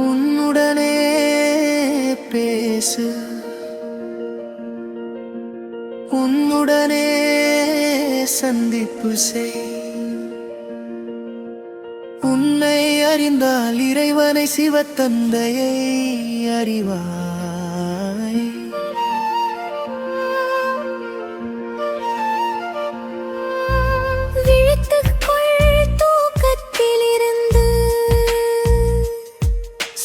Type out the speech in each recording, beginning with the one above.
உன்னுடனே பேசு, உன்னுடனே சந்திப்பு செய். உன்னை அறிந்தால் இறைவனை சிவத்தந்தையை அறிவாய்.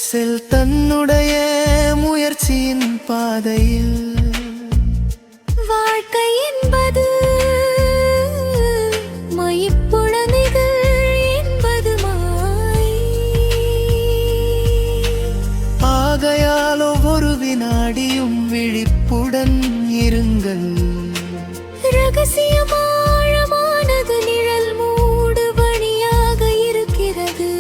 செல் தன்னுடைய முயற்சியின் பாதையில். வாழ்க்கை என்பது மைப்புழமைகள் என்பது மாய். ஆகையால் ஒவ்வொரு வினாடியும் விழிப்புடன் இருங்கள். ரகசியமாழமானது நிழல் மூடு பணியாக இருக்கிறது.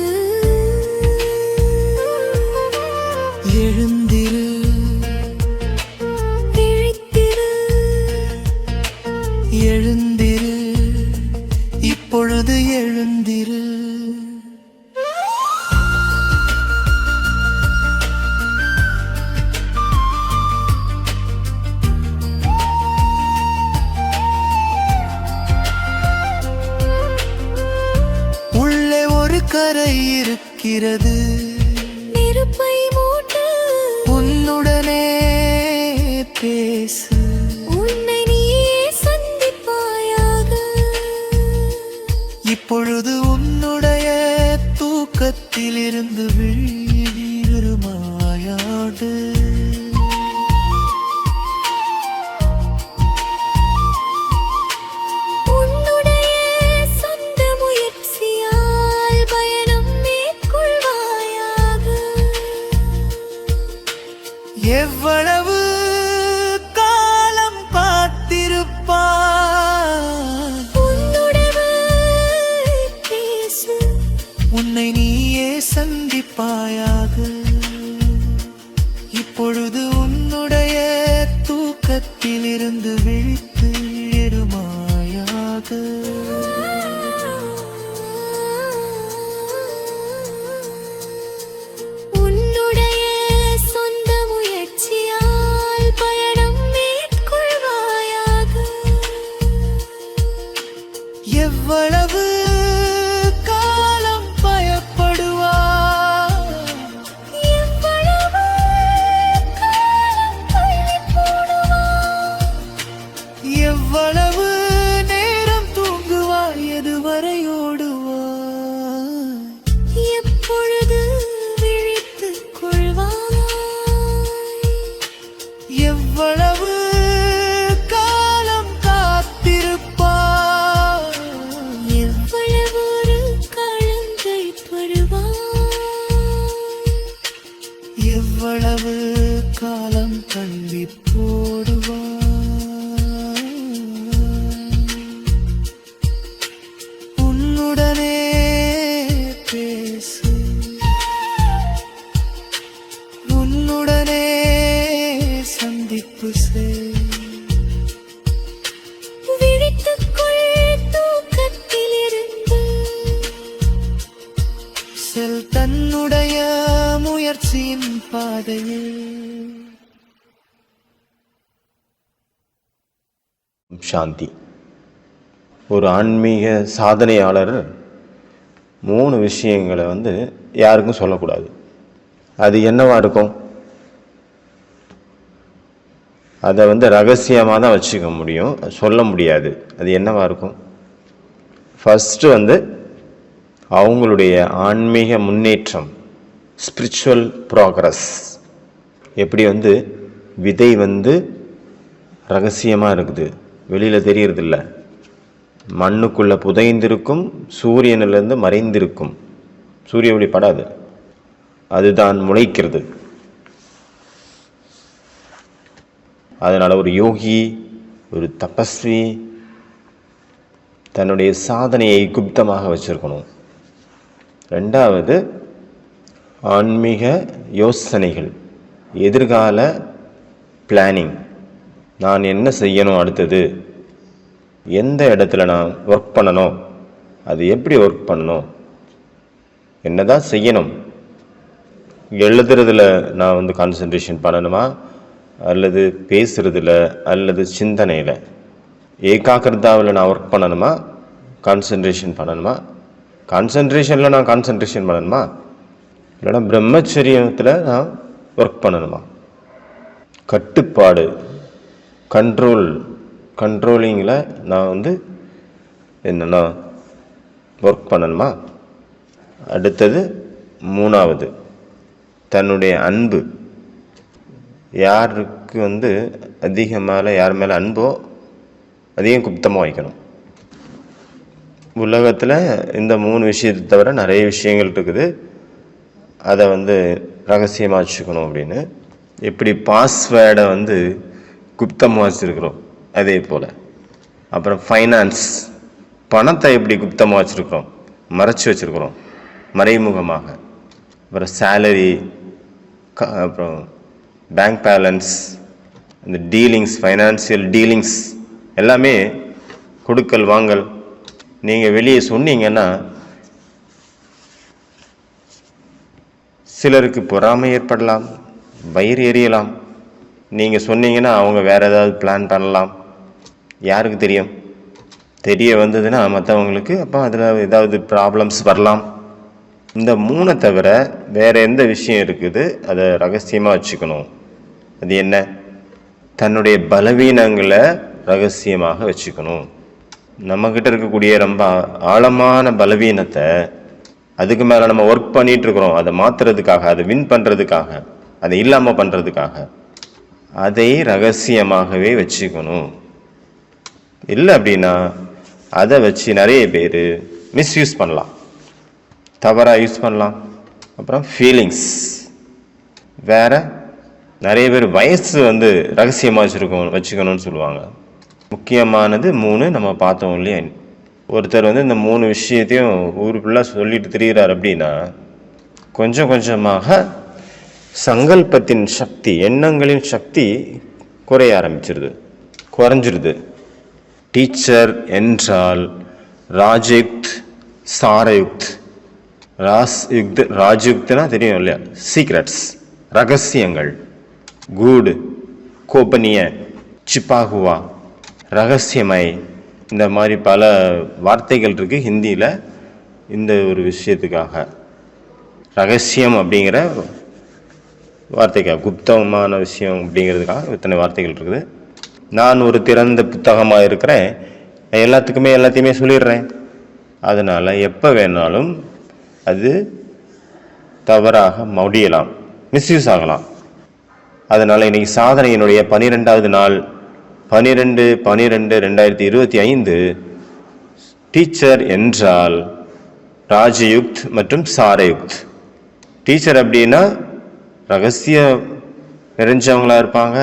எழுந்திரு, விழித்திரு, எழுந்திரு, இப்பொழுது எழுந்திரு. உள்ளே ஒரு கரை இருக்கிறது, நெருப்பை மூட்டு. உன்னுடனே பேசு, உன்னை நீயே சந்திப்பாயாக. இப்பொழுது உன்னுடைய தூக்கத்திலிருந்து விழிமாயாடு. உன்னுடைய சொந்த முயற்சியால் பயணம் மேற்கொள்வாயாக. எவ்வளவு காலம் காத்திருப்பாய்? உன்னுடனே பேசு, உன்னை நீயே சந்திப்பாயாக. இப்பொழுது உன்னுடைய தூக்கத்திலிருந்து விழித்து எழுமாயாக. உன்னுடைய சொந்த முயற்சியால் பயணம் மேற்கொள்வாயாக. எவ்வளவு காலம் பயப்படுவாய்? எவ்வளவு காலம் தள்ளி போடுவாய்? எவ்வளவு நேரம் தூங்குவாய்? எதுவரை ஓடுவாய்? எப்பொழுது விழித்துக் கொள்வாய்? எவ்வளவு காலம் காத்திருப்பாய்? எவ்வளவு ஒரு களங்கை படுவாய்? எவ்வளவு காலம் தள்ளி போடுவாய்? உன்னுடனே பேசு, உன்னுடனே சந்திப்பு செய். விழித்துக் கொள் தூக்கத்திலிருந்து. செல் தன்னுடைய முயற்சியின் பாதையில். சாந்தி. ஒரு ஆன்மீக சாதனையாளர் 3 விஷயங்களை யாருக்கும் சொல்லக்கூடாது. அது என்னவா இருக்கும்? அதை ரகசியமாக தான் வச்சுக்க முடியும், சொல்ல முடியாது. அது என்னவா இருக்கும்? ஃபஸ்ட்டு அவங்களுடைய ஆன்மீக முன்னேற்றம், ஸ்பிரிச்சுவல் ப்ராக்ரஸ். எப்படி விதை ரகசியமாக இருக்குது, வெளியில் தெரியறதில்ல. மண்ணுக்குள்ளே புதைந்திருக்கும், சூரியனிலிருந்து மறைந்திருக்கும், சூரிய ஒளி படாது, அதுதான் முளைக்கிறது. அதனால் ஒரு யோகி, ஒரு தபஸ்வி தன்னுடைய சாதனையை குப்தமாக வச்சிருக்கணும். 2வது ஆன்மீக யோசனைகள், எதிர்கால பிளானிங். நான் என்ன செய்யணும், அடுத்தது எந்த இடத்துல நான் ஒர்க் பண்ணணும், அது எப்படி ஒர்க் பண்ணணும், என்னதான் செய்யணும், எழுதுறதுல நான் வந்து கான்சன்ட்ரேஷன் பண்ணணுமா, அல்லது பேசுறதுல, அல்லது சிந்தனையில், ஏகாகிரதாவில் நான் ஒர்க் பண்ணணுமா, கான்சன்ட்ரேஷன் பண்ணணுமா, கான்சன்ட்ரேஷனில் நான் கான்சன்ட்ரேஷன் பண்ணணுமா, இல்லைனா பிரம்மச்சரியத்தில் நான் ஒர்க் பண்ணணுமா, கட்டுப்பாடு கண்ட்ரோலிங்கில் நான் வந்து என்னென்னா ஒர்க் பண்ணணுமா. அடுத்தது 3வது, தன்னுடைய அன்பு, யாருக்கு வந்து யார் மேலே அன்போ அதையும் குப்தமாக வைக்கணும். உலகத்தில் இந்த 3 விஷயத்தை தவிர நிறைய விஷயங்கள் இருக்குது, அதை வந்து ரகசியமாக வச்சுக்கணும் அப்படின்னு. எப்படி பாஸ்வேர்டை வந்து குப்தமாக வச்சுருக்கிறோம் அதே போல். அப்புறம் ஃபைனான்ஸ், பணத்தை எப்படி குப்தமாக வச்சுருக்கிறோம், மறைச்சி வச்சுருக்கிறோம் மறைமுகமாக. அப்புறம் சேலரி, அப்புறம் பேங்க் பேலன்ஸ், இந்த டீலிங்ஸ், ஃபைனான்சியல் டீலிங்ஸ் எல்லாமே கொடுக்கல் வாங்கல். நீங்கள் வெளியே சொன்னீங்கன்னா சிலருக்கு பொறாமை ஏற்படலாம், வயிறு எரியலாம். நீங்கள் சொன்னீங்கன்னா அவங்க வேறு ஏதாவது பிளான் பண்ணலாம், யாருக்கு தெரியும். தெரிய வந்ததுன்னா மற்றவங்களுக்கு அப்போ அதில் ஏதாவது ப்ராப்ளம்ஸ் வரலாம். இந்த 3 தவிர வேறு எந்த விஷயம் இருக்குது அதை ரகசியமாக வச்சுக்கணும். அது என்ன? தன்னுடைய பலவீனங்களை ரகசியமாக வச்சுக்கணும். நம்மக்கிட்ட இருக்கக்கூடிய ரொம்ப ஆழமான பலவீனத்தை, அதுக்கு மேலே நம்ம ஒர்க் பண்ணிகிட்ருக்குறோம், அதை மாற்றுறதுக்காக, அதை வின் பண்ணுறதுக்காக, அதை இல்லாமல் பண்ணுறதுக்காக, அதை ரகசியமாகவே வச்சுக்கணும். இல்லை அப்படின்னா அதை வச்சு நிறைய பேர் மிஸ்யூஸ் பண்ணலாம், தவறாக யூஸ் பண்ணலாம். அப்புறம் ஃபீலிங்ஸ், வேறு நிறைய பேர் வயசு வந்து ரகசியமாக வச்சுக்கணும்னு சொல்லுவாங்க. முக்கியமானது 3 நம்ம பார்த்தோம் இல்லையா. ஒருத்தர் வந்து இந்த 3 விஷயத்தையும் ஊருக்குள்ளே சொல்லிட்டு திரிகிறார் அப்படின்னா கொஞ்சம் கொஞ்சமாக சங்கல்பத்தின் சக்தி, எண்ணங்களின் சக்தி குறைஞ்சிருது. டீச்சர் என்றால் ராஜயுக்த், சாரயுக்த். ராஜயுக்த்னா தெரியும் இல்லையா, சீக்ரெட்ஸ், ரகசியங்கள். கூடு, கோப்பனிய, சிப்பாகுவா, ரகசியமை, இந்த மாதிரி பல வார்த்தைகள் இருக்குது ஹிந்தியில் இந்த ஒரு விஷயத்துக்காக. ரகசியம் அப்படிங்கிற வார்த்தைக்காக, குப்தமான விஷயம் அப்படிங்கிறதுக்காக இத்தனை வார்த்தைகள் இருக்குது. நான் ஒரு திறந்த புத்தகமாக இருக்கிறேன், எல்லாத்தையுமே சொல்லிடுறேன். அதனால் எப்போ வேணாலும் அது தவறாக முடியலாம், மிஸ்யூஸ் ஆகலாம். அதனால் இன்றைக்கி சாதனையினுடைய 12வது நாள், 12/12/2025. டீச்சர் என்றால் ராஜயுக்த் மற்றும் சாரயுக்த். டீச்சர் அப்படின்னா ரகசியம் நிறைஞ்சவங்களாக இருப்பாங்க,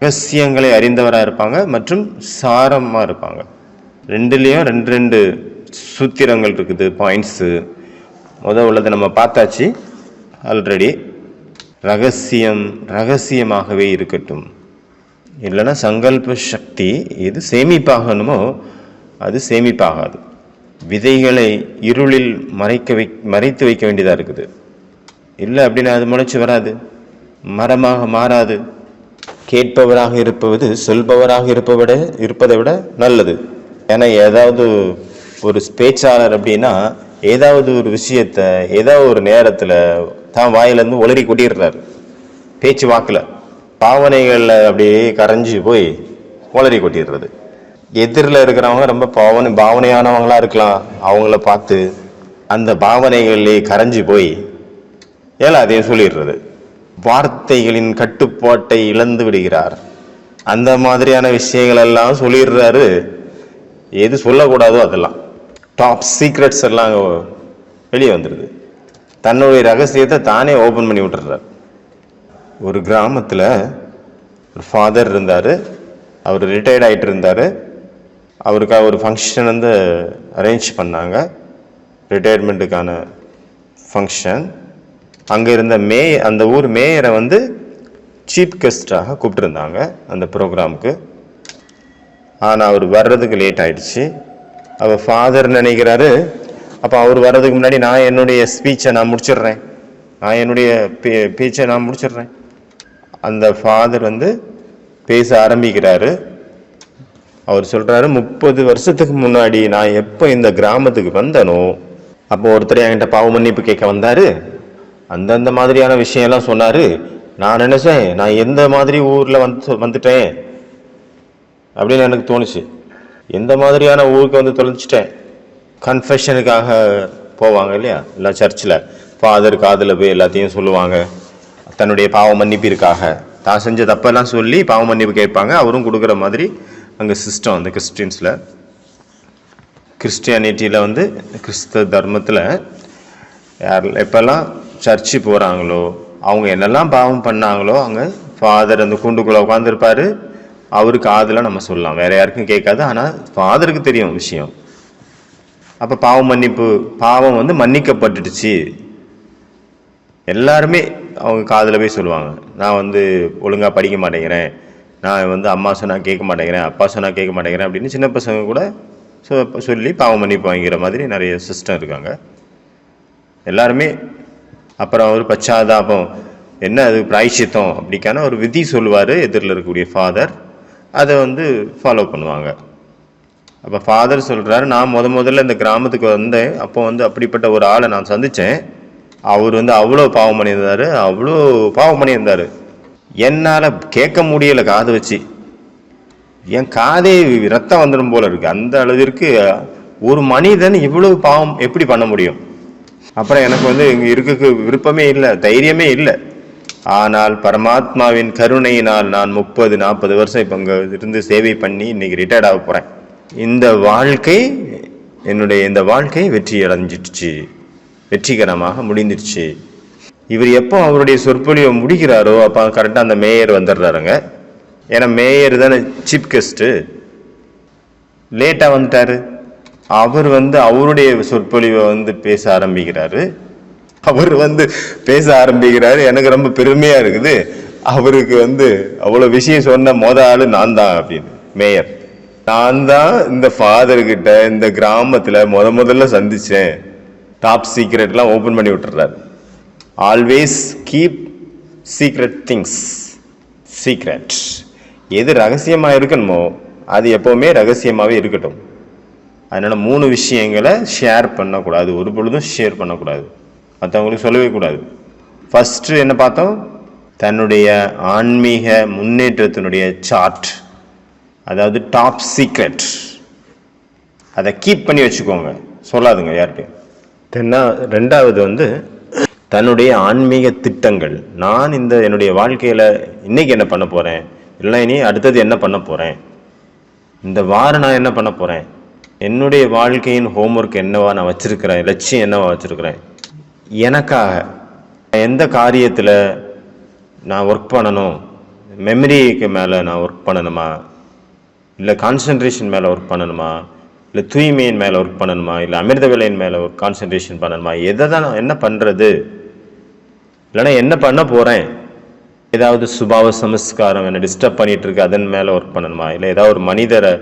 ரகசியங்களை அறிந்தவராக இருப்பாங்க, மற்றும் சாரமாக இருப்பாங்க. ரெண்டுலேயும் ரெண்டு சூத்திரங்கள் இருக்குது, பாயிண்ட்ஸு. உள்ளதை நம்ம பார்த்தாச்சு ஆல்ரெடி. ரகசியமாகவே இருக்கட்டும். இல்லைன்னா சங்கல்ப சக்தி எது சேமிப்பாகணுமோ அது சேமிப்பாகாது. விதைகளை இருளில் மறைத்து வைக்க வேண்டியதாக இருக்குது. இல்லை அப்படின்னா அது முளைச்சி வராது, மரமாக மாறாது. கேட்பவராக இருப்பது சொல்பவராக இருப்பதை விட நல்லது. ஏன்னா ஏதாவது ஒரு பேச்சாளர் அப்படின்னா ஏதாவது ஒரு விஷயத்தை ஏதாவது ஒரு நேரத்தில் தான் வாயிலேருந்து உளறி கொட்டிடுறாரு. பேச்சு வாக்கில், பாவனைகளில் அப்படியே கரைஞ்சி போய் உளறி கொட்டிடுறது. எதிரில் இருக்கிறவங்க ரொம்ப பாவனையானவங்களாக இருக்கலாம், அவங்கள பார்த்து அந்த பாவனைகளிலே கரைஞ்சி போய் அதையும் சொல்லிடுறது. வார்த்தைகளின் கட்டுப்பாட்டை இழந்து விடுகிறார். அந்த மாதிரியான விஷயங்கள் எல்லாம் சொல்லிடுறாரு. எது சொல்லக்கூடாதோ அதெல்லாம், டாப் சீக்ரெட்ஸ் எல்லாம் வெளியே வந்துடுது. தன்னுடைய ரகசியத்தை தானே ஓப்பன் பண்ணி விட்டுறார். ஒரு கிராமத்தில் ஒரு ஃபாதர் இருந்தார், அவர் ரிட்டையர்ட் ஆகிட்டு இருந்தார். அவருக்காக ஒரு ஃபங்க்ஷன் வந்து அரேஞ்ச் பண்ணாங்க, ரிட்டையர்மெண்ட்டுக்கான ஃபங்க்ஷன். அங்கே இருந்த அந்த ஊர் மேயரை வந்து சீஃப் கெஸ்டாக கூப்பிட்டுருந்தாங்க அந்த ப்ரோக்ராமுக்கு. ஆனால் அவர் வர்றதுக்கு லேட் ஆகிடுச்சு. அவர் ஃபாதர் நினைக்கிறாரு அப்போ அவர் வர்றதுக்கு முன்னாடி நான் என்னுடைய ஸ்பீச்சை நான் முடிச்சிடுறேன், நான் என்னுடைய பேச்சை நான் முடிச்சிடுறேன். அந்த ஃபாதர் வந்து பேச ஆரம்பிக்கிறாரு. அவர் சொல்றாரு, 30 வருஷத்துக்கு முன்னாடி நான் எப்போ இந்த கிராமத்துக்கு வந்தனோ அப்போ ஒருத்தர் என்கிட்ட பாவ மன்னிப்பு கேட்க வந்தாரு, அந்தந்த மாதிரியான விஷயம் எல்லாம் சொன்னாரு. நான் நினைச்சேன் நான் எந்த மாதிரி ஊர்ல வந்துட்டேன் அப்படின்னு எனக்கு தோணுச்சு. எந்த மாதிரியான ஊருக்கு வந்து தொலைச்சிட்டேன். கன்ஃபெஷனுக்காக போவாங்க இல்லையா, இல்லை சர்ச்சில் ஃபாதர் காதில் போய் எல்லாத்தையும் சொல்லுவாங்க, தன்னுடைய பாவ மன்னிப்பிற்காக தான் செஞ்ச தப்பெல்லாம் சொல்லி பாவ மன்னிப்பு கேட்பாங்க. அவரும் கொடுக்குற மாதிரி அங்கே சிஸ்டம் அந்த கிறிஸ்டியானிட்டியில் வந்து கிறிஸ்தவ தர்மத்தில் யார் எப்பெல்லாம் சர்ச்சு போகிறாங்களோ அவங்க என்னெல்லாம் பாவம் பண்ணாங்களோ அங்கே ஃபாதர் அந்த கூண்டுக்குள்ளே உட்காந்துருப்பாரு. அவருக்கு காதில் நம்ம சொல்லலாம், வேற யாருக்கும் கேட்காது. ஆனால் ஃபாதருக்கு தெரியும் விஷயம். அப்போ பாவம் வந்து மன்னிக்கப்பட்டுடுச்சு. எல்லாருமே அவங்க காதில் போய் சொல்லுவாங்க, நான் வந்து ஒழுங்காக படிக்க மாட்டேங்கிறேன், நான் வந்து அம்மா சொன்னால் கேட்க மாட்டேங்கிறேன், அப்பா சொன்னால் கேட்க மாட்டேங்கிறேன் அப்படின்னு சின்ன பசங்க கூட சொல்லி பாவம் மன்னிப்பு வாங்கிக்கிற மாதிரி நிறைய சிஸ்டம் இருக்காங்க எல்லாருமே. அப்புறம் அவர் பச்சாதாபம் என்ன அது பிராய்ச்சித்தம் அப்படிக்கான ஒரு விதி சொல்லுவார் எதிரில் இருக்கக்கூடிய ஃபாதர். அதை வந்து ஃபாலோ பண்ணுவாங்க. அப்போ ஃபாதர் சொல்கிறாரு, நான் முதல்ல இந்த கிராமத்துக்கு வந்தேன், அப்போ வந்து அப்படிப்பட்ட ஒரு ஆளை நான் சந்தித்தேன். அவர் வந்து அவ்வளோ பாவம் பண்ணியிருந்தார். என்னால் கேட்க முடியலை, காது வச்சு என் காதே ரத்தம் வந்துடும் போல இருக்கு. அந்த அளவிற்கு ஒரு மனிதன் இவ்வளவு பாவம் எப்படி பண்ண முடியும்? அப்புறம் எனக்கு வந்து இங்கே இருக்க விருப்பமே இல்லை, தைரியமே இல்லை. ஆனால் பரமாத்மாவின் கருணையினால் நான் 30-40 வருஷம் இப்போ இங்கே இருந்து சேவை பண்ணி இன்னைக்கு ரிட்டையர்ட் ஆக போகிறேன். இந்த வாழ்க்கை வெற்றி அடைஞ்சிடுச்சு, வெற்றிகரமாக முடிந்துடுச்சு. இவர் எப்போ அவருடைய சொற்பொழிவை முடிக்கிறாரோ அப்போ கரெக்டாக அந்த மேயர் வந்துடுறாருங்க. ஏன்னா மேயர் தானே சீஃப் கெஸ்ட்டு, லேட்டாக வந்துட்டாரு. அவர் வந்து அவருடைய சொற்பொழிவை வந்து பேச ஆரம்பிக்கிறாரு. எனக்கு ரொம்ப பெருமையாக இருக்குது. அவருக்கு வந்து அவ்வளோ விஷயம் சொன்ன ஆள் நான் தான் அப்படின்னு. மேயர், நான் தான் இந்த ஃபாதர்கிட்ட இந்த கிராமத்தில் முதல்ல சந்தித்தேன். டாப் சீக்ரெட்லாம் ஓப்பன் பண்ணி விட்டுறாரு. Always keep secret things secret. எது ரகசியமாக இருக்கணுமோ அது எப்போவுமே ரகசியமாகவே இருக்கட்டும். அதனால் 3 விஷயங்களை ஷேர் பண்ணக்கூடாது, ஒரு பொழுதும் ஷேர் பண்ணக்கூடாது, மற்றவங்களுக்கு சொல்லவே கூடாது. ஃபஸ்ட்டு என்ன பார்த்தோம்? தன்னுடைய ஆன்மீக முன்னேற்றத்தினுடைய சார்ட், அதாவது டாப் சீக்ரெட், அதை கீப் பண்ணி வச்சுக்கோங்க, சொல்லாதுங்க யார்கிட்டையும். ரெண்டாவது வந்து தன்னுடைய ஆன்மீக திட்டங்கள். நான் என்னுடைய வாழ்க்கையில் இன்னைக்கு என்ன பண்ண போகிறேன், இல்லை இனி அடுத்தது என்ன பண்ண போகிறேன், இந்த வாரம் நான் என்ன பண்ண போகிறேன், என்னுடைய வாழ்க்கையின் ஹோம்ஒர்க் என்னவா நான் வச்சுருக்கிறேன், லட்சியம் என்னவா வச்சுருக்கிறேன், எனக்காக எந்த காரியத்தில் நான் ஒர்க் பண்ணணும், மெமரிக்கு மேலே நான் ஒர்க் பண்ணணுமா, இல்லை கான்சன்ட்ரேஷன் மேலே ஒர்க் பண்ணணுமா, இல்லை தூய்மையின் மேலே ஒர்க் பண்ணணுமா, இல்லை அமிர்த வேலையின் மேலே ஒரு கான்சன்ட்ரேஷன் பண்ணணுமா, எதை தான் நான் என்ன பண்ணுறது, இல்லைன்னா என்ன பண்ண போகிறேன், ஏதாவது சுபாவ சமஸ்காரம் என்னை டிஸ்டர்ப் பண்ணிகிட்டு இருக்கு அதன் மேலே ஒர்க் பண்ணணுமா, இல்லை ஏதாவது ஒரு மனிதரை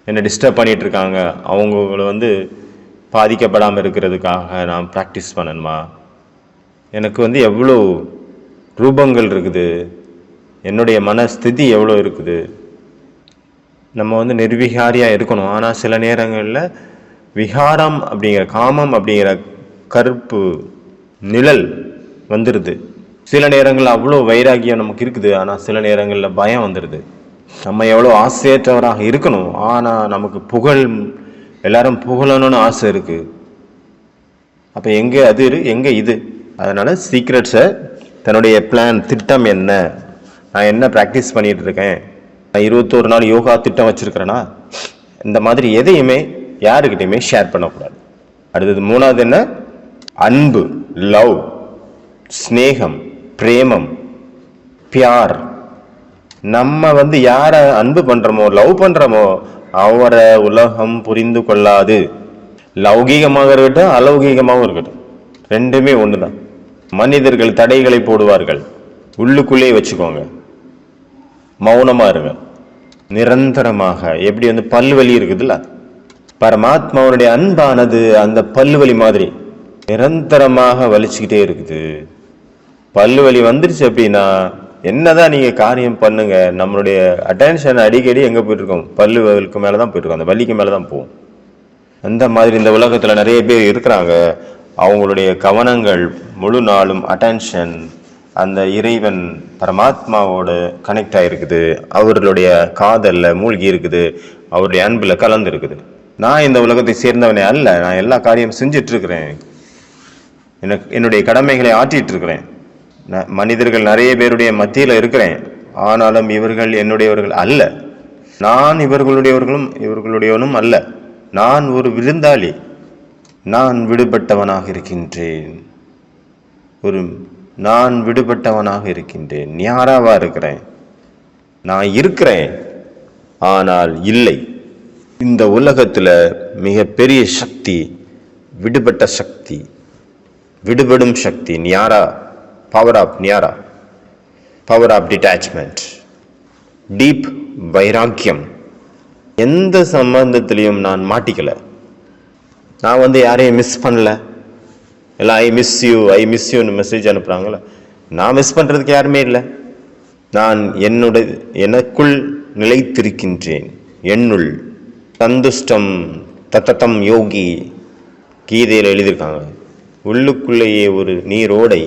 என்னை டிஸ்டர்ப் பண்ணிகிட்டு இருக்காங்க அவங்கள வந்து பாதிக்கப்படாமல் இருக்கிறதுக்காக நான் ப்ராக்டிஸ் பண்ணணுமா, எனக்கு வந்து எவ்வளோ ரூபங்கள் இருக்குது, என்னுடைய மனஸ்திதி எவ்வளோ இருக்குது. நம்ம வந்து நிர்விகாரியாக இருக்கணும். ஆனால் சில நேரங்களில் விகாரம் அப்படிங்கிற காமம் அப்படிங்கிற கருப்பு நிழல் வந்துடுது. சில நேரங்களில் அவ்வளோ வைராகியம் நமக்கு இருக்குது, ஆனால் சில நேரங்களில் பயம் வந்துடுது. நம்ம எவ்வளோ ஆசையற்றவராக இருக்கணும், ஆனால் நமக்கு எல்லாரும் புகழணும்னு ஆசை இருக்குது. அப்போ எங்கே அது எங்கே இது? அதனால் சீக்ரெட்ஸை, தன்னுடைய பிளான், திட்டம் என்ன, நான் என்ன ப்ராக்டிஸ் பண்ணிகிட்டு இருக்கேன், நான் 21 நாள் யோகா திட்டம் வச்சுருக்கிறேன்னா, இந்த மாதிரி எதையுமே யாருக்கிட்டையுமே ஷேர் பண்ணக்கூடாது. அடுத்தது 3வது என்ன? அன்பு, லவ், ஸ்நேகம், பிரேமம், பியார். நம்ம வந்து யாரை அன்பு பண்ணுறோமோ, லவ் பண்ணுறோமோ அவரை உலகம் புரிந்து கொள்ளாது. லௌகீகமாக இருக்கட்டும், அலௌகீகமாகவும் இருக்கட்டும், ரெண்டுமே ஒன்று தான். மனிதர்கள் தடைகளை போடுவார்கள், உள்ளுக்குள்ளே வச்சுக்கோங்க, மௌனமாக இருங்க. நிரந்தரமாக எப்படி வந்து பல்வலி இருக்குதுல்ல, பரமாத்மாவுடைய அன்பானது அந்த பல்லுவலி மாதிரி நிரந்தரமாக வலிச்சுக்கிட்டே இருக்குது. பல்லுவலி வந்துருச்சு அப்படின்னா என்னதான் நீங்க காரியம் பண்ணுங்க, நம்மளுடைய அட்டென்ஷன் அடிக்கடி எங்க போயிட்டு இருக்கோம், பல்லுவலிக்கு மேலதான் போயிட்டு இருக்கோம், அந்த வலிக்கு மேலதான் போகும். அந்த மாதிரி இந்த உலகத்துல நிறைய பேர் இருக்கிறாங்க. அவங்களுடைய கவனங்கள் முழு நாளும் அட்டென்ஷன் அந்த இறைவன் பரமாத்மாவோட கனெக்ட் ஆகிருக்குது, அவர்களுடைய காதல்ல மூழ்கி இருக்குது, அவருடைய அன்புல கலந்து இருக்குது. நான் இந்த உலகத்தை சேர்ந்தவனே அல்ல, நான் எல்லா காரியம் செஞ்சிட்டு இருக்கிறேன், என்னுடைய கடமைகளை ஆற்றிட்டு இருக்கிறேன். மனிதர்கள் நிறைய பேருடைய மத்தியில இருக்கிறேன், ஆனாலும் இவர்கள் என்னுடையவர்கள் அல்ல, நான் இவர்களுடையவனும் அல்ல. நான் ஒரு விருந்தாளி, நான் விடுபட்டவனாக இருக்கின்றேன், நான் விடுபட்டவனாக இருக்கின்றேன், ஞாராவா இருக்கிறேன். நான் இருக்கிறேன் ஆனால் இல்லை. இந்த உலகத்துல மிகப்பெரிய சக்தி விடுபட்ட சக்தி, விடுபடும் சக்தி, ஞாரா, பவர் ஆஃப் ஞாரா, பவர் ஆஃப் டிட்டாச்மெண்ட், டீப் வைராக்கியம். எந்த சம்பந்தத்திலையும் நான் மாட்டிக்கல. நான் யாரையும் மிஸ் பண்ணல. எல்லாம் ஐ மிஸ் யூன்னு மெசேஜ் அனுப்புறாங்களே, நான் மிஸ் பண்றதுக்கு யாருமே இல்லை. நான் எனக்குள் நிலைத்திருக்கின்றேன், என்னுள். சந்துஷ்டம் தத்தம் யோகி கீதையில் எழுதியிருக்காங்க. உள்ளுக்குள்ளேயே ஒரு நீரோடை,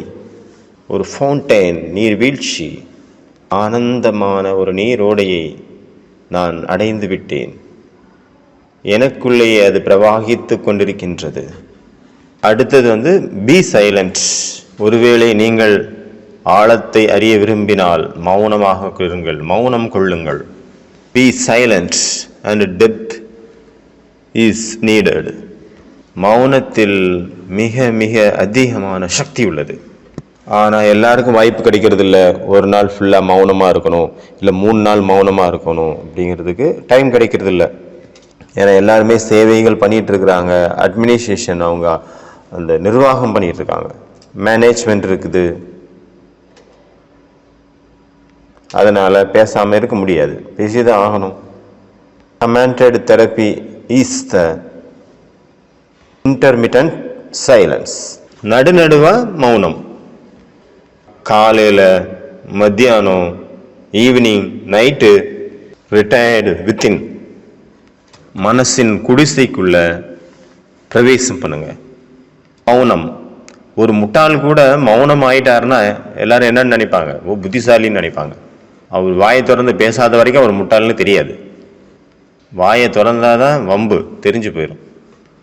ஒரு ஃபவுண்டைன், நீர்வீழ்ச்சி, ஆனந்தமான ஒரு நீரோடையை நான் அடைந்து விட்டேன். எனக்குள்ளேயே அது பிரவாகித்து கொண்டிருக்கின்றது. அடுத்தது பி சைலண்ட். ஒருவேளை நீங்கள் ஆழத்தை அறிய விரும்பினால் மௌனமாக இருங்கள், மௌனம் கொள்ளுங்கள். Be silent and depth is needed. மௌனத்தில் மிக மிக அதிகமான சக்தி உள்ளது. ஆனால் எல்லாருக்கும் வாய்ப்பு கிடைக்கிறது இல்லை. ஒரு நாள் ஃபுல்லாக மௌனமாக இருக்கணும், இல்லை 3 நாள் மௌனமாக இருக்கணும் அப்படிங்கிறதுக்கு டைம் கிடைக்கிறது இல்லை. ஏன்னா எல்லாருமே சேவைகள் பண்ணிட்டு இருக்கிறாங்க, அட்மினிஸ்ட்ரேஷன் அவங்க அந்த நிர்வாகம் பண்ணிட்டு இருக்காங்க, மேனேஜ்மெண்ட் இருக்குது. அதனால பேசாமல் இருக்க முடியாது, பேசிதான் ஆகணும். Commanded therapy is the intermittent silence. நடுநடுவா மௌனம். காலையில், மத்தியானம், ஈவினிங், நைட்டு, ரிட்டையர்டு வித்தின் மனசின் குடிசைக்குள்ள பிரவேசம் பண்ணுங்க. மௌனம். ஒரு முட்டாள் கூட மௌனம் ஆயிட்டாருன்னா எல்லாரும் என்னன்னு நினைப்பாங்க, புத்திசாலின்னு நினைப்பாங்க. அவர் வாயை திறந்து பேசாத வரைக்கும் அவர் முட்டாள்னு தெரியாது. வாயை திறந்தாதான் வம்பு தெரிஞ்சு போயிடும்.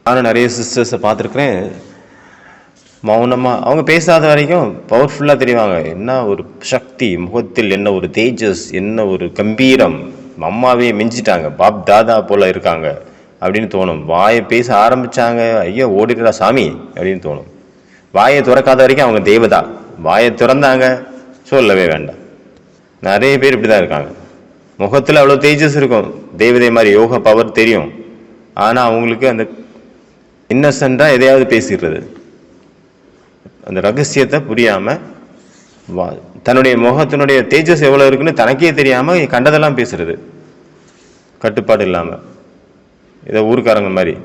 ஆனால் நிறைய சிஸ்டர்ஸை பார்த்துருக்குறேன், மௌனமாக அவங்க பேசாத வரைக்கும் பவர்ஃபுல்லாக தெரிவாங்க. என்ன ஒரு சக்தி முகத்தில், என்ன ஒரு தேஜஸ், என்ன ஒரு கம்பீரம், அம்மாவே மிஞ்சிட்டாங்க, பாப் தாதா போல இருக்காங்க அப்படின்னு தோணும். வாயை பேச ஆரம்பிச்சாங்க, ஐயோ ஓடிடுறா சாமி அப்படின்னு தோணும். வாயை திறக்காத வரைக்கும் அவங்க தேவதா, வாயை திறந்தாங்க சொல்லவே வேண்டாம். நிறைய பேர் இப்படி தான் இருக்காங்க. முகத்தில் அவ்வளோ தேஜஸ் இருக்கும், தேவதை மாதிரி யோகா பவர் தெரியும். ஆனால் அவங்களுக்கு அந்த இன்னசென்ட்டாக எதையாவது பேசிடுறது, அந்த ரகசியத்தை புரியாமல், தன்னுடைய முகத்தினுடைய தேஜஸ் எவ்வளோ இருக்குன்னு தனக்கே தெரியாமல் கண்டதெல்லாம் பேசுறது, கட்டுப்பாடு இல்லாமல். இதை ஊருக்காரங்க மாதிரி,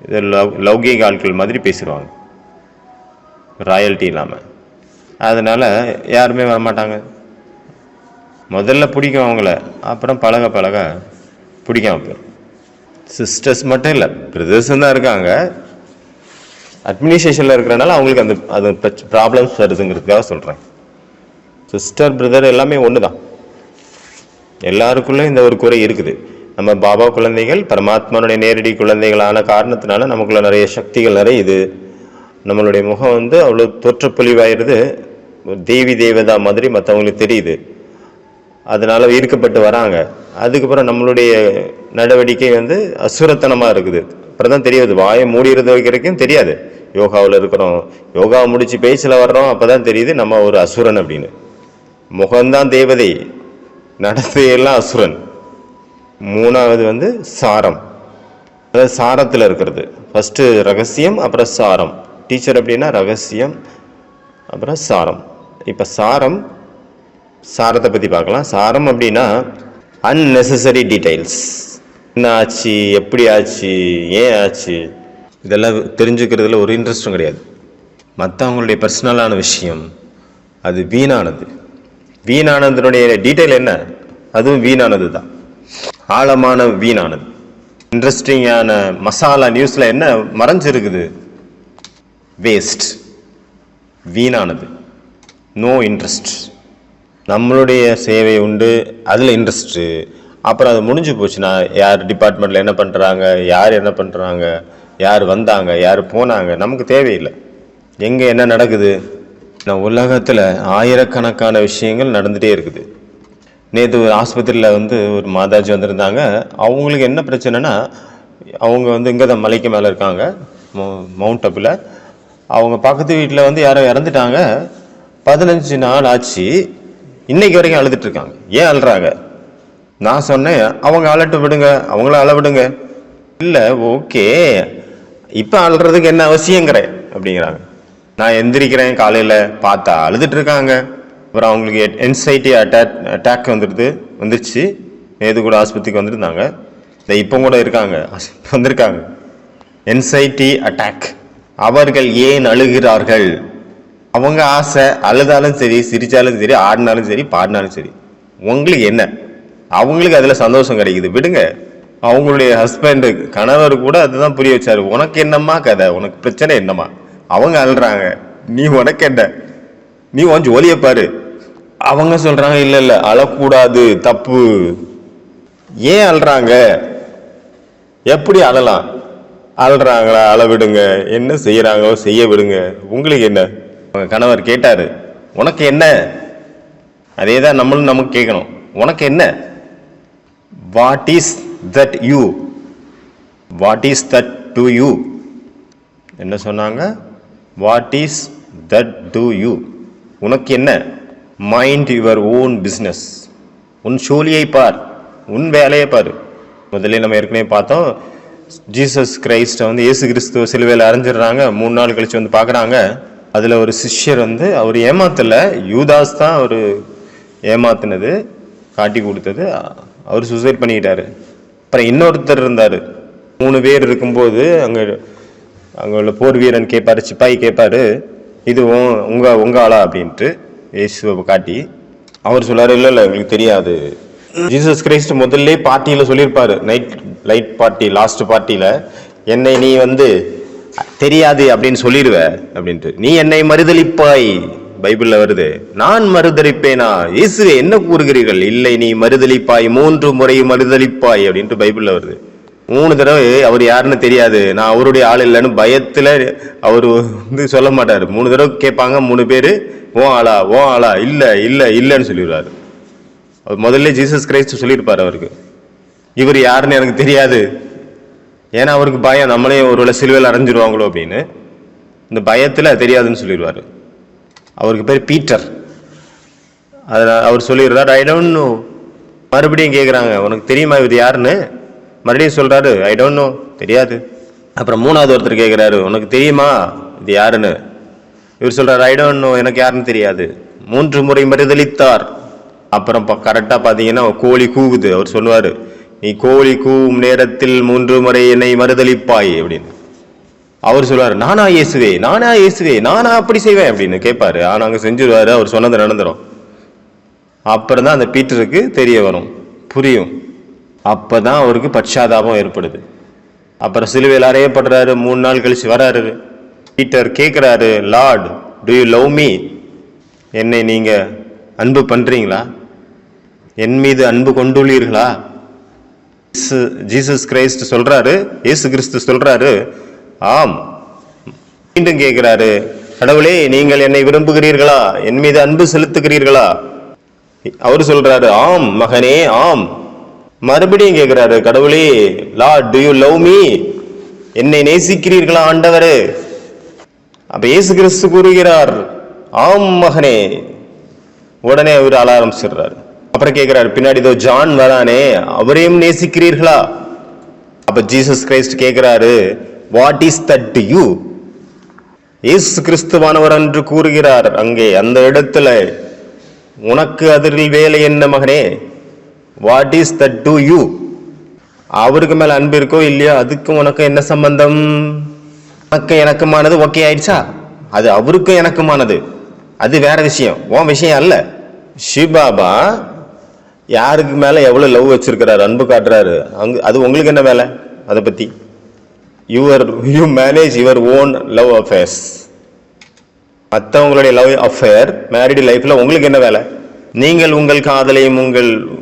இதை லௌகீக ஆட்கள் மாதிரி பேசிடுவாங்க, ராயல்ட்டி இல்லாமல். அதனால் யாருமே வரமாட்டாங்க. முதல்ல பிடிக்கும் அவங்கள, அப்புறம் பழக பழக பிடிக்காம போயிடும். சிஸ்டர்ஸ் மட்டும் இல்லை, பிரதர்ஸும் தான் இருக்காங்க. அட்மினிஸ்ட்ரேஷனில் இருக்கிறனால அவங்களுக்கு அது ப்ராப்ளம்ஸ் வருதுங்கிறதுக்காக சொல்கிறேன். சிஸ்டர் பிரதர் எல்லாமே ஒன்று தான். எல்லாருக்குள்ளே இந்த ஒரு குறை இருக்குது. நம்ம பாபா குழந்தைகள், பரமாத்மானுடைய நேரடி குழந்தைகளான காரணத்தினால நமக்குள்ள நிறைய சக்திகள் நிறையுது. நம்மளுடைய முகம் அவ்வளோ தோற்றப்பொழிவாயிருது, தேவி தேவதா மாதிரி மற்றவங்களுக்கு தெரியுது. அதனால ஈர்க்கப்பட்டு வராங்க. அதுக்கப்புறம் நம்மளுடைய நடவடிக்கை அசுரத்தனமாக இருக்குது. அப்புறம் தான் தெரியாது, வாயை மூடிறது வைக்கிறதுக்கும் தெரியாது. யோகாவில் இருக்கிறோம், யோகாவை முடிச்சு பேச்சில் வர்றோம், அப்போ தான் தெரியுது நம்ம ஒரு அசுரன் அப்படின்னு. முகம்தான் தேவதை, நடத்தையெல்லாம் அசுரன். மூணாவது சாரம். அதாவது சாரத்தில் இருக்கிறது. ஃபஸ்ட்டு ரகசியம், அப்புறம் சாரம். டீச்சர் அப்படின்னா ரகசியம், அப்புறம் சாரம். இப்போ சாரத்தை பற்றி பார்க்கலாம். சாரம் அப்படின்னா அன்னெசசரி டீட்டெயில்ஸ், என்ன ஆச்சு, எப்படி ஆச்சு, ஏன் ஆச்சு, இதெல்லாம் தெரிஞ்சுக்கிறதுல ஒரு இன்ட்ரெஸ்ட்டும் கிடையாது. மற்றவங்களுடைய பர்சனலான விஷயம் அது வீணானது. வீணானதுனுடைய டீட்டெயில் என்ன, அதுவும் வீணானது தான், ஆழமான வீணானது. இன்ட்ரெஸ்டிங்கான மசாலா நியூஸில் என்ன மறைஞ்சிருக்குது? வேஸ்ட், வீணானது, நோ இன்ட்ரெஸ்ட். நம்மளுடைய சேவை உண்டு, அதில் இன்ட்ரெஸ்ட்டு. அப்புறம் அது முடிஞ்சு போச்சுன்னா யார் டிபார்ட்மெண்ட்டில் என்ன பண்ணுறாங்க, யார் என்ன பண்ணுறாங்க, யார் வந்தாங்க, யார் போனாங்க, நமக்கு தேவையில்லை. எங்கே என்ன நடக்குது? உலகத்தில் ஆயிரக்கணக்கான விஷயங்கள் நடந்துகிட்டே இருக்குது. நேற்று ஒரு ஆஸ்பத்திரியில் ஒரு மாதாஜி வந்திருந்தாங்க. அவங்களுக்கு என்ன பிரச்சனைனா, அவங்க இங்கே தான் மலைக்கு மேலே இருக்காங்க, மவுண்ட் அப்பில். அவங்க பக்கத்து வீட்டில் யாரோ இறந்துட்டாங்க. 15 நாள் ஆச்சு, இன்னைக்கு வரைக்கும் அழுதுட்டுருக்காங்க. ஏன் அழுறாங்க? நான் சொன்னேன், அவங்க அழட்டு விடுங்க, அவங்கள அழ விடுங்க. இல்லை, ஓகே, இப்போ அழுறதுக்கு என்ன அவசியங்கிறேன் அப்படிங்கிறாங்க. நான் எந்திரிக்கிறேன், காலையில் பார்த்தா அழுதுட்டு இருக்காங்க. அப்புறம் அவங்களுக்கு என்சைட்டி அட்டாக் வந்துருச்சு. நேற்று கூட ஆஸ்பத்திரிக்கு வந்துருந்தாங்க. இப்போ கூட வந்திருக்காங்க. Anxiety attack. அவர்கள் ஏன் அழுகிறார்கள்? அவங்க ஆசை, அழுதாலும் சரி, சிரிச்சாலும் சரி, ஆடினாலும் சரி, பாடினாலும் சரி, உங்களுக்கு என்ன? அவங்களுக்கு அதில் சந்தோஷம் கிடைக்குது, விடுங்க. அவங்களுடைய ஹஸ்பண்டு, கணவர் கூட அதுதான் புரிய வச்சாரு. உனக்கு என்னம்மா கதை, உனக்கு பிரச்சனை என்னம்மா? அவங்க அழுறாங்க, நீ உனக்கு என்ன, நீ உன் ஜோலியை பாரு. அவங்க சொல்றாங்க, இல்லை இல்லை அழக்கூடாது, தப்பு. ஏன் அழுறாங்க? எப்படி அழலாம்? அழுறாங்களா, அழ விடுங்க. என்ன செய்யறாங்களோ செய்ய விடுங்க, உங்களுக்கு என்ன? அவங்க கணவர் கேட்டாரு, உனக்கு என்ன? அதே தான் நம்மளும் நமக்கு கேட்கணும், உனக்கு என்ன? What is that you? What is that to you? என்ன சொன்னாங்க? What is that to you? உனக்கு என்ன? Mind your own business. உன் சோழியை பார், உன் வேலையை பாரு. முதல்ல நம்ம ஏற்கனவே பார்த்தோம், ஜீசஸ் கிரைஸ்ட இயேசு கிறிஸ்துவ சிலுவையில் அரைஞ்சிடுறாங்க. 3 நாள் கழிச்சு பார்க்குறாங்க. அதில் ஒரு சிஷ்யர் அவர் ஏமாத்தலை, யூதாஸ் தான் அவர் ஏமாத்தினது, காட்டி கொடுத்தது. அவர் சூசைட் பண்ணிக்கிட்டாரு. அப்புறம் இன்னொருத்தர் இருந்தார். 3 பேர் இருக்கும்போது அங்கே உள்ள போர் வீரன் கேட்பாரு, சிப்பாய் கேட்பாரு, இது உங்க ஆளா அப்படின்ட்டு இயேசுவை காட்டி. அவர் சொல்லாரு, இல்லை இல்லை எங்களுக்கு தெரியாது. ஜீசஸ் கிரைஸ்ட் முதல்ல பார்ட்டியில் சொல்லியிருப்பாரு, லைட் பார்ட்டி, லாஸ்ட் பார்ட்டியில், என்னை நீ தெரியாது அப்படின்னு சொல்லிடுவ அப்படின்ட்டு. நீ என்னை மறுதலிப்பாய், பைபிள்ல வருது. நான் மறுதலிப்பேனா? இயேசுவே என்ன கூறுகிறீர்கள்? இல்லை, நீ மறுதலிப்பாய், 3 முறை மறுதலிப்பாய் அப்படின்ட்டு பைபிள்ல வருது. 3 தடவை அவர் யாருன்னு தெரியாது, நான் அவருடைய ஆள் இல்லைன்னு பயத்துல அவர் சொல்ல மாட்டாரு. 3 தடவை கேட்பாங்க. 3 பேரு ஓ ஆளா, ஓ ஆளா, இல்ல இல்ல இல்லன்னு சொல்லிடுவாரு. அவர் முதல்ல ஜீசஸ் கிரைஸ்ட் சொல்லியிருப்பாரு அவருக்கு, இவர் யாருன்னு எனக்கு தெரியாது. ஏன்னா அவருக்கு பயம், நம்மளே ஒருவேளை சிலுவையில் அரைஞ்சிருவாங்களோ அப்படின்னு. இந்த பயத்துல தெரியாதுன்னு சொல்லிடுவாரு. அவருக்கு பேர் பீட்டர். அதனால் அவர் சொல்லிடுறாரு, ஐ டோன்ட் நோ. மறுபடியும் கேட்குறாங்க, உனக்கு தெரியுமா இவர் யாருன்னு? மறுபடியும் சொல்றாரு, ஐ டோன்ட் நோ, தெரியாது. அப்புறம் 3வது ஒருத்தர் கேட்குறாரு, உனக்கு தெரியுமா இது யாருன்னு? இவர் சொல்றாரு, ஐ டோன்ட் நோ, எனக்கு யாருன்னு தெரியாது. 3 முறை மறுதலித்தார். அப்புறம் கரெக்டாக பார்த்தீங்கன்னா கோழி கூவுது. அவர் சொல்லுவார், நீ கோழி கூவும் நேரத்தில் 3 முறை என்னை மறுதலிப்பாய் அப்படின்னு. அவர் சொல்லுவார், நானா இயேசுவே, நானா இயேசுவே, நானா அப்படி செய்வேன் அப்படின்னு கேட்பாரு. ஆனால் அங்கே செஞ்சுருவாரு, அவர் சொன்னது நடந்துடும். அப்புறம் தான் அந்த பீட்டருக்கு தெரிய வரும், புரியும். அப்போ தான் அவருக்கு பச்சாதாபம் ஏற்படுது. அப்புறம் சிலுவையில் அறையப்படுறாரு. 3 நாள் கழிச்சு வராரு. பீட்டர் கேட்குறாரு, Lord, to you love me? என்னை நீங்கள் அன்பு பண்ணுறீங்களா? என் மீது அன்பு கொண்டுள்ளீர்களா? ஜீசஸ் கிரைஸ்ட் சொல்றாரு, இயேசு கிறிஸ்து சொல்றாரு, ஆம். மீண்டும் கேட்கிறாரு, கடவுளே, நீங்கள் என்னை விரும்புகிறீர்களா? என் மீது அன்பு செலுத்துகிறீர்களா? அவர் சொல்றாரு, ஆம் மகனே, ஆம். மறுபடியும் கேட்கிறாரு, கடவுளே, Lord, to you love me? என்னை நேசிக்கிறீர்களா ஆண்டவரே? அப்ப இயேசு கிறிஸ்து கூறுகிறார், ஆம் மகனே. உடனே அவர் அழ ஆரம்பிச்சிடுறாரு. அப்புறம் கேட்கிறாரு, பின்னாடி இதோ ஜான் வரானே, அவரையும் நேசிக்கிறீர்களா? அப்ப ஜீசஸ் கிரைஸ்ட் கேட்கிறாரு, what is that to you? இயேசு கிறிஸ்துவானவர் என்று கூறுகிறார் அங்கே அந்த இடத்துல, உனக்கு அதில் வேலை என்ன மகனே? What is that to you? அவருக்கு மேல அன்பு இருக்கோ இல்லையோ அதுக்கும் உனக்கு என்ன சம்பந்தம்? உனக்கு எனக்குமானது ஓகே ஆயிடுச்சா? அது அவருக்கும் எனக்குமானது, அது வேற விஷயம், உன் விஷயம் அல்ல. சிவபாபா யாருக்கு மேல எவ்வளவு லவ் வச்சிருக்கிறாரு, அன்பு காட்டுறாரு, அது உங்களுக்கு என்ன வேலை? அதை பத்தி you manage your own love affairs. மற்றவங்களுடைய லவ் அஃபேர் மேரிடு லைஃப்ல உங்களுக்கு என்ன வேலை? நீங்கள் உங்கள் காதலையும்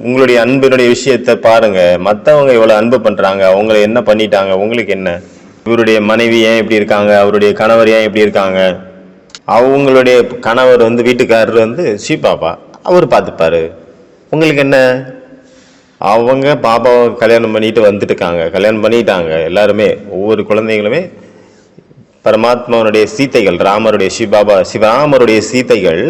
உங்களுடைய அன்பினுடைய விஷயத்தை பாருங்க. மற்றவங்க எவ்வளவு அன்பு பண்றாங்க, அவங்களை என்ன பண்ணிட்டாங்க, உங்களுக்கு என்ன? இவருடைய மனைவி ஏன் இப்படி இருக்காங்க, அவருடைய கணவர் ஏன் இப்படி இருக்காங்க? அவங்களுடைய கணவர் வீட்டுக்காரர் சிவபாபா, அவர் பார்த்துப்பாரு, உங்களுக்கு என்ன? அவங்க பாபாவை கல்யாணம் பண்ணிட்டாங்க எல்லாருமே. ஒவ்வொரு குழந்தைங்களுமே பரமாத்மாவுடைய சீத்தைகள், ராமருடைய சிவராமருடைய சீத்தைகள்.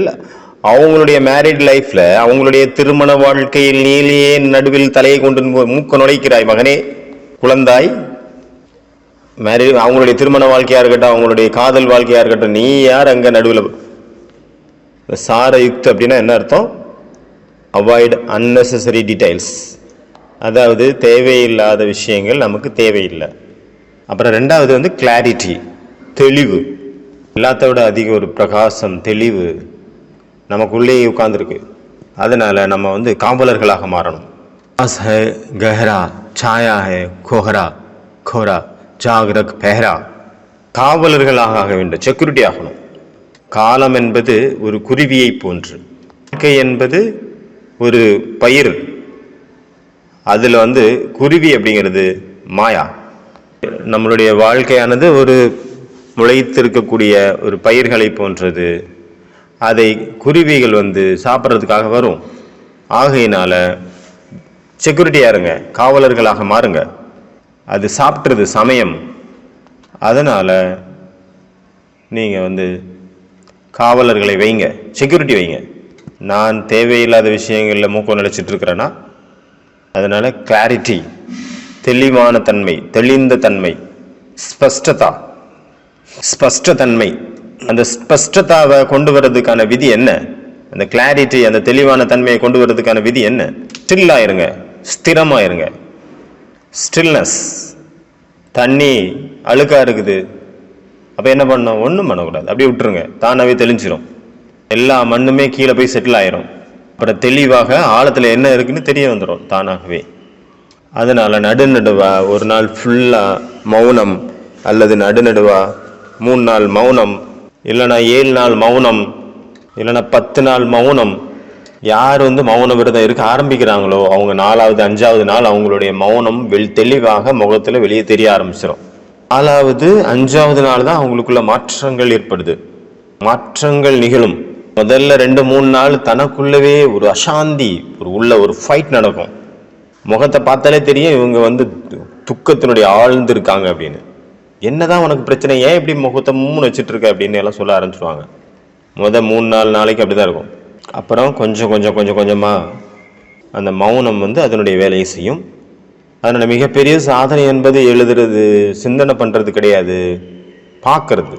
அவங்களுடைய மேரிட் லைஃப்ல, அவங்களுடைய திருமண வாழ்க்கையில் நீலையே நடுவில் தலையை கொண்டு மூக்க நுழைக்கிறாய் மகனே, குழந்தாய். மேரிட் அவங்களுடைய திருமண வாழ்க்கையா இருக்கட்டும், அவங்களுடைய காதல் வாழ்க்கையா இருக்கட்டும், நீ யார் அங்க நடுவில்? சாரயுக்த் அப்படின்னா என்ன அர்த்தம்? அவாய்ட் unnecessary details, அதாவது தேவையில்லாத விஷயங்கள் நமக்கு தேவையில்லை. அப்புறம் ரெண்டாவது கிளாரிட்டி, தெளிவு. எல்லாத்த விட அதிக ஒரு பிரகாசம், தெளிவு நமக்குள்ளேயே உட்கார்ந்துருக்கு. அதனால நம்ம காவலர்களாக மாறணும். ஆஸ் ஹை கஹரா, சாயா ஹை கோஹரா, கோரா ஜாகரக் பெஹரா. காவலர்களாக ஆக வேண்டும், செக்யூரிட்டி ஆகணும். காலம் என்பது ஒரு குருவியை போன்று, வாழ்க்கை என்பது ஒரு பயிர். அதுல குருவி அப்படிங்கிறது மாயா. நம்மளுடைய வாழ்க்கையானது ஒரு முளைத்திருக்கக்கூடிய ஒரு பயிர்களை போன்றது. அதை குருவிகள் சாப்பிட்றதுக்காக வரும். ஆகையினால செக்யூரிட்டியா இருங்க, காவலர்களாக மாறுங்க. அது சாப்பிட்றது சமயம். அதனால நீங்க காவலர்களை வைங்க, செக்யூரிட்டி வைங்க. நான் தேவையில்லாத விஷயங்கள்ல மூக்கம் நினைச்சிட்டு இருக்கிறேன்னா, அதனால கிளாரிட்டி, தெளிவான தன்மை, தெளிந்த தன்மை, ஸ்பஷ்டத்தன்மை. அந்த ஸ்பஷ்டதாவை கொண்டு வர்றதுக்கான விதி என்ன? அந்த கிளாரிட்டி, அந்த தெளிவான தன்மையை கொண்டு வர்றதுக்கான விதி என்ன? ஸ்டில்லாயிருங்க, ஸ்திரமாயிருங்க. ஸ்டில்னஸ். தண்ணி அழுக்கா இருக்குது, அப்ப என்ன பண்ணணும்? ஒன்றும் பண்ணக்கூடாது, அப்படியே விட்டுருங்க, தானாவே தெளிஞ்சிரும். எல்லா மண்ணுமே கீழே போய் செட்டில் ஆயிரும். அப்புறம் தெளிவாக ஆழத்துல என்ன இருக்குன்னு தெரிய வந்துடும் தானாகவே. அதனால நடுநடுவா ஒரு நாள் ஃபுல்லா மௌனம், அல்லது நடுநடுவா 3 நாள் மௌனம், இல்லைன்னா 7 நாள் மௌனம், இல்லைன்னா 10 நாள் மௌனம். யார் மௌன விரதம் இருக்க ஆரம்பிக்கிறாங்களோ அவங்க 4வது 5வது நாள் அவங்களுடைய மௌனம் தெளிவாக முகத்துல வெளியே தெரிய ஆரம்பிச்சிடும். 4வது 5வது நாள் தான் அவங்களுக்குள்ள மாற்றங்கள் ஏற்படுது, மாற்றங்கள் நிகழும். முதல்ல 2-3 நாள் தனக்குள்ளவே ஒரு அசாந்தி, ஒரு ஃபைட் நடக்கும். முகத்தை பார்த்தாலே தெரியும் இவங்க துக்கத்தினுடைய ஆழ்ந்து இருக்காங்க அப்படின்னு. என்னதான் உனக்கு பிரச்சனை, ஏன் இப்படி முகத்தை மூணு வச்சுட்டு இருக்க அப்படின்னு எல்லாம் சொல்ல ஆரம்பிச்சிருவாங்க. 3-4 நாளைக்கு அப்படிதான் இருக்கும். அப்புறம் கொஞ்சமா அந்த மௌனம் அதனுடைய வேலையை செய்யும். அதனோட மிகப்பெரிய சாதனை என்பது எழுதுறது, சிந்தனை பண்றது கிடையாது, பார்க்கறது.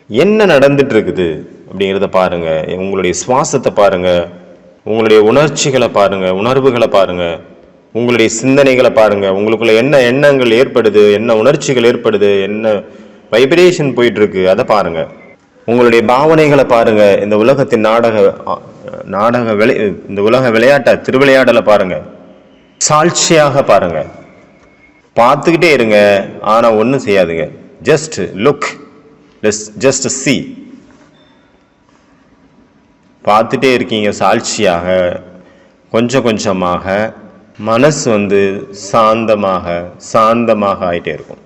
என்ன நடந்துட்டு இருக்குது அப்படிங்கிறத பாருங்க. உங்களுடைய சுவாசத்தை பாருங்க, உங்களுடைய உணர்ச்சிகளை பாருங்க, உணர்வுகளை பாருங்க, உங்களுடைய சிந்தனைகளை பாருங்க. உங்களுக்குள்ள என்ன எண்ணங்கள் ஏற்படுது, என்ன உணர்ச்சிகள் ஏற்படுது, என்ன வைப்ரேஷன் போயிட்டு இருக்கு, அதை பாருங்க. உங்களுடைய பாவனைகளை பாருங்க. இந்த உலகத்தின் இந்த உலக விளையாட்ட திருவிளையாடலை பாருங்க, சாட்சியாக பாருங்க. பார்த்துக்கிட்டே இருங்க, ஆனா ஒன்றும் செய்யாதுங்க. Just look, just see. பார்த்துட்டே இருக்கீங்க சாட்சியாக. கொஞ்சமாக மனசு சாந்தமாக ஆயிட்டே இருக்கும்.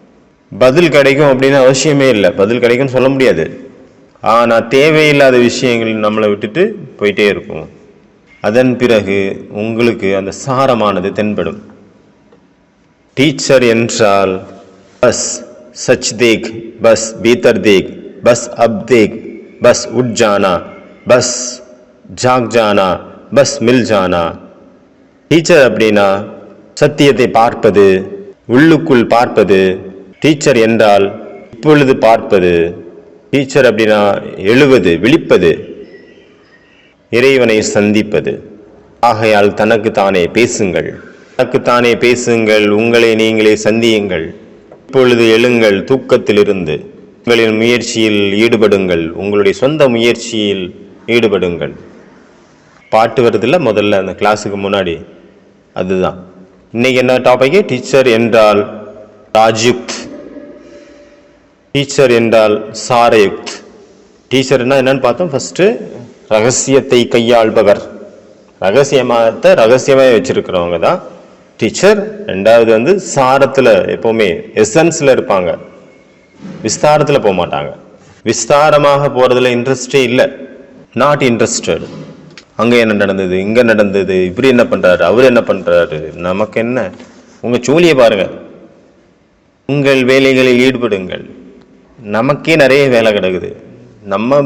பதில் கிடைக்கும் அப்படின்னு அவசியமே இல்லை, பதில் கிடைக்கும்னு சொல்ல முடியாது. ஆனா தேவையில்லாத விஷயங்கள் நம்மளை விட்டுட்டு போயிட்டே இருக்கும். அதன் பிறகு உங்களுக்கு அந்த சாரமானது தென்படும். டீச்சர் என்றால் பஸ் சச் தேக், பஸ் பீத்தர் தேக், பஸ் அப் தேக், பஸ் உட் ஜானா, பஸ் ஜாக் ஜானா, பஸ் மில் ஜானா. டீச்சர் அப்படின்னா சத்தியத்தை பார்ப்பது, உள்ளுக்குள் பார்ப்பது. டீச்சர் என்றால் இப்பொழுது பார்ப்பது. டீச்சர் அப்படின்னா எழுவது, விழிப்பது, இறைவனை சந்திப்பது. ஆகையால் தனக்கு தானே பேசுங்கள். தனக்குத்தானே பேசுங்கள், உங்களை நீங்களே சந்தியுங்கள். இப்பொழுது எழுங்கள் தூக்கத்திலிருந்து, உங்களின் முயற்சியில் ஈடுபடுங்கள், உங்களுடைய சொந்த முயற்சியில் ஈடுபடுங்கள். பாட்டு வருதில்ல முதல்ல அந்த கிளாஸுக்கு முன்னாடி, அதுதான் இன்னைக்கு என்ன டாபிக். டீச்சர் என்றால் ராஜ்யுக்த், டீச்சர் என்றால் சாரயுக்த். டீச்சர்னா என்னன்னு பார்த்தோம். ஃபர்ஸ்ட் ரகசியத்தை கையாள்பவர், ரகசியமாக வச்சிருக்கிறவங்க தான் டீச்சர். ரெண்டாவது சாரத்தில் எப்போவுமே எசன்ஸில் இருப்பாங்க, விஸ்தாரத்தில் போக மாட்டாங்க. விஸ்தாரமாக போகிறதுல இன்ட்ரெஸ்டே இல்லை, நாட் இன்ட்ரெஸ்டட். அங்கே என்ன நடந்தது, இங்கே நடந்தது, இப்படி என்ன பண்ணுறாரு, அவர் என்ன பண்ணுறாரு, நமக்கு என்ன, உங்கள் ஜோலியை பாருங்கள், உங்கள் வேலைகளில் ஈடுபடுங்கள். நமக்கே நிறைய வேலை கிடக்குது, நம்ம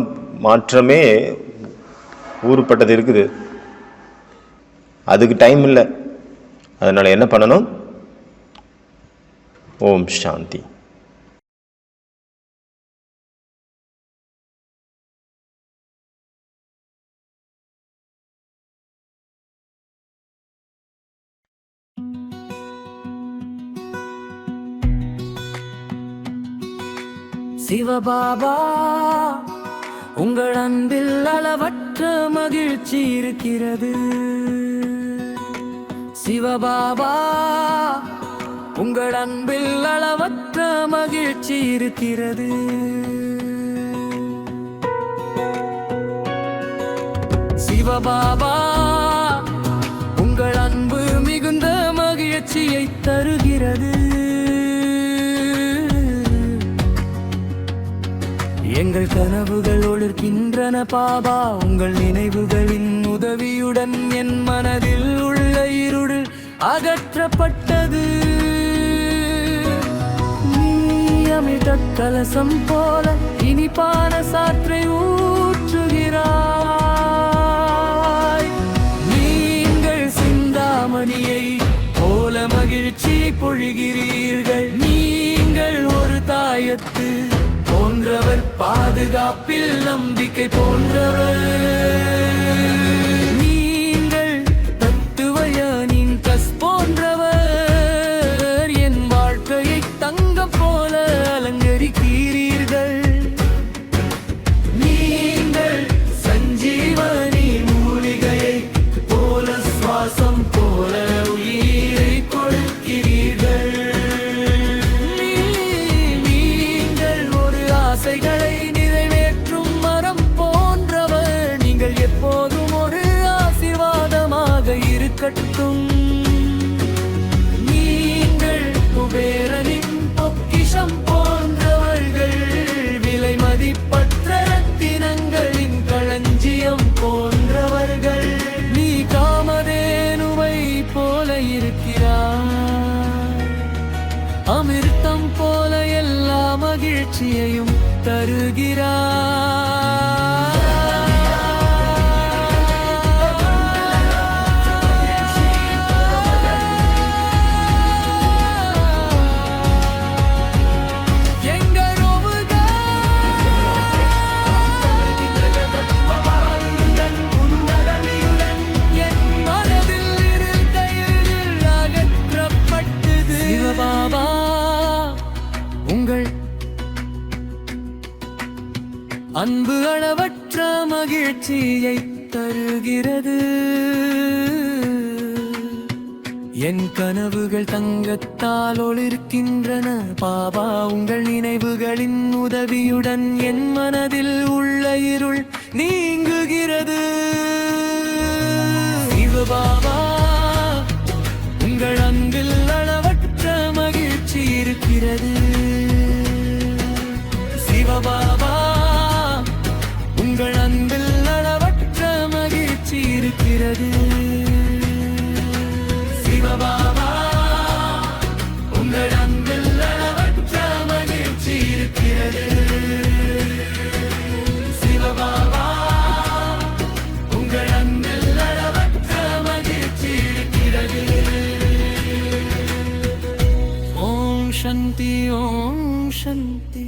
மாற்றமே ஊறுப்பட்டது இருக்குது, அதுக்கு டைம் இல்லை. அதனால் என்ன பண்ணணும்? ஓம் சாந்தி. சிவபாபா, உங்கள் அன்பில் அளவற்ற மகிழ்ச்சி இருக்கிறது. சிவபாபா, உங்கள் அன்பில் அளவற்ற மகிழ்ச்சி இருக்கிறது. சிவபாபா, உங்கள் அன்பு மிகுந்த மகிழ்ச்சியை தருகிறது. எங்கள் கனவுகள் ஒளிர்கின்றன பாபா, உங்கள் நினைவுகளின் உதவியுடன் என் மனதில் உள்ள இருள் அகற்றப்பட்டது. நீ அமிர்த கலசம் போல இனிப்பான சாற்றை ஊற்றுகிறாய். நீங்கள் சிந்தாமணியை போல மகிழ்ச்சி பொழிகிறீர்கள். நீங்கள் ஒரு தாயத்து போன்றவர், பாதுகாப்பில் நம்பிக்கை போன்றவர். நீங்கள் தத்துவயானின் கஸ் போன்றவர், என் வாழ்க்கையை தங்கம் போல அலங்கரிக்கிறீர்கள். நீங்கள் சஞ்சீவனி மூலிகையை போல சுவாசம் போல உயிரை கொடுக்கிறீர்கள். ஆசைகளை நிறைவேற்றும் மரம் போன்றவர், நீங்கள் எப்போதும் ஒரு ஆசீர்வாதமாக இருக்கட்டும். நீங்கள் குபேரனின் பொக்கிஷம் போன்றவர்கள், விலை மதிப்பற்ற ரத்தினங்களின் களஞ்சியம் போன்றவர்கள். நீ காமதேனுவை போல இருக்கிறாய், அமிர்தம் போல எல்லா மகிழ்ச்சியையும் தருகிறார். என் மனதில் இருக்கையில் அகற்றப்பட்டது. சிவபாபா, உங்கள் அன்பு அளவற்ற மகிழ்ச்சியை தருகிறது. என் கனவுகள் தங்கத்தால் ஒளிர்கின்றன பாபா, உங்கள் நினைவுகளின் உதவியுடன் என் மனதில் உள்ள இருள் நீங்குகிறது. சிவபாபா, உங்கள் அன்பில் அளவற்ற மகிழ்ச்சி இருக்கிறது. சிவபாபா, உங்கள் அன்பில் அளவற்ற மகிழ்ச்சி இருக்கிறது. சிவபாபா, உங்கள் அன்பில் அளவற்ற மகிழ்ச்சி இருக்கிறது. சிவபாபா, உங்கள் அன்பில் அளவற்ற மகிழ்ச்சி இருக்கிறது. ஓம் சாந்தி, ஓம் சாந்தி.